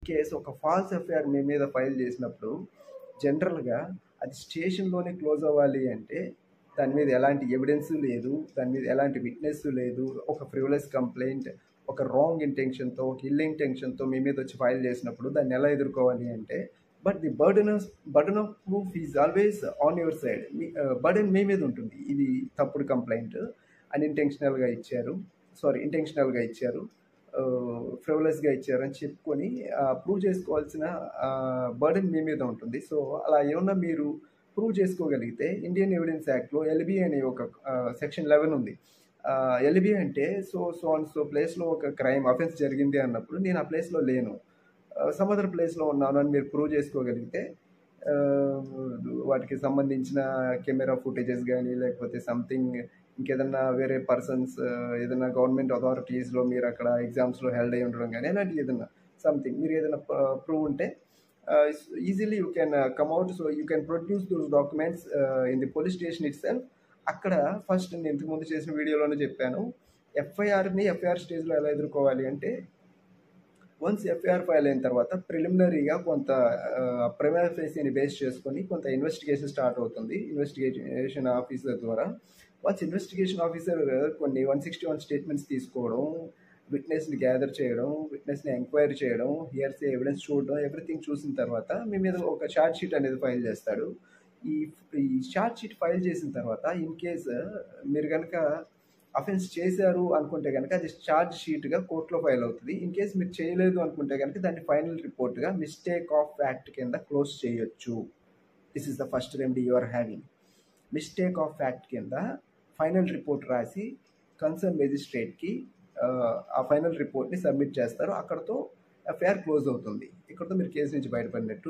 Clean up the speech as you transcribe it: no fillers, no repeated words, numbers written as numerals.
Case ఒక falls FIR మీ మీద file చేసినప్పుడు జనరల్గా అది స్టేషన్లోనే క్లోజ్ అవ్వాలి అంటే దాని మీద ఎలాంటి ఎవిడెన్స్ లేదు, దాని మీద ఎలాంటి విట్నెస్ లేదు. ఒక ఫ్రివలస్ కంప్లైంట్, ఒక రాంగ్ ఇంటెన్షన్తో, ఒక ఇల్ ఇంటెన్షన్తో మీ మీద వచ్చి ఫైల్ చేసినప్పుడు దాన్ని ఎలా ఎదుర్కోవాలి అంటే, but the burden of proof is always on your side. మీ బర్డన్ మీ మీద ఉంటుంది. ఇది తప్పుడు కంప్లైంట్, ఇంటెన్షనల్గా ఇచ్చారు, ఫ్రివలస్గా ఇచ్చారు అని చెప్పుకొని ప్రూవ్ చేసుకోవాల్సిన బర్డన్ మీ మీద ఉంటుంది. సో అలా ఏమన్నా మీరు ప్రూవ్ చేసుకోగలిగితే ఇండియన్ ఎవిడెన్స్ యాక్ట్లో ఎల్బి అనే ఒక సెక్షన్ 11 ఉంది. ఎల్బి అంటే సో ప్లేస్లో ఒక క్రైమ్ అఫెన్స్ జరిగింది అన్నప్పుడు నేను ఆ ప్లేస్లో లేను, సమ్ అదర్ ప్లేస్లో ఉన్నాను అని మీరు ప్రూవ్ చేసుకోగలిగితే వాటికి సంబంధించిన కెమెరా ఫుటేజెస్ కానీ లేకపోతే సంథింగ్ ఇంకేదన్నా వేరే పర్సన్స్ ఏదైనా గవర్నమెంట్ అథారిటీస్లో మీరు అక్కడ ఎగ్జామ్స్లో హెల్డ్ అయి ఉండడం కానీ అలాంటివి ఏదైనా సంథింగ్ మీరు ఏదైనా ప్రూవ్ ఉంటే easily you can come out. So you can produce those documents in the police station it self. అక్కడ ఫస్ట్ నేను ఇంతకుముందు చేసిన వీడియోలోనే చెప్పాను, ఎఫ్ఐఆర్ స్టేజ్లో ఎలా ఎదుర్కోవాలి అంటే, వన్స్ ఎఫ్ఐఆర్ ఫైల్ అయిన తర్వాత ప్రిలిమినరీగా కొంత ప్రైమా ఫేసీని బేస్ చేసుకొని కొంత ఇన్వెస్టిగేషన్ స్టార్ట్ అవుతుంది ఇన్వెస్టిగేషన్ ఆఫీసర్ ద్వారా. వన్స్ ఇన్వెస్టిగేషన్ ఆఫీసర్ కొన్ని 161 స్టేట్మెంట్స్ తీసుకోవడం, విట్నెస్ని గ్యాదర్ చేయడం, విట్నెస్ని ఎంక్వైరీ చేయడం, హియర్సే ఎవిడెన్స్ చూడడం, ఎవ్రీథింగ్ చూసిన తర్వాత మీ మీద ఒక ఛార్జ్ షీట్ అనేది ఫైల్ చేస్తాడు. ఈ ఛార్జ్ షీట్ ఫైల్ చేసిన తర్వాత ఇన్ కేస్ మీరు కనుక అఫెన్స్ చేశారు అనుకుంటే కనుక అది ఛార్జ్ షీట్గా కోర్టులో ఫైల్ అవుతుంది. ఇన్ కేస్ మీరు చేయలేదు అనుకుంటే కనుక దాన్ని ఫైనల్ రిపోర్ట్గా మిస్టేక్ ఆఫ్ ఫ్యాక్ట్ కింద క్లోజ్ చేయొచ్చు. This is the first remedy you are having. Mistake of fact కింద ఫైనల్ రిపోర్ట్ రాసి కన్సర్న్ మెజిస్ట్రేట్కి ఆ ఫైనల్ రిపోర్ట్ని సబ్మిట్ చేస్తారు. అక్కడతో ఎఫ్ఐఆర్ క్లోజ్ అవుతుంది. ఇక్కడతో మీరు కేసు నుంచి బయటపడినట్టు.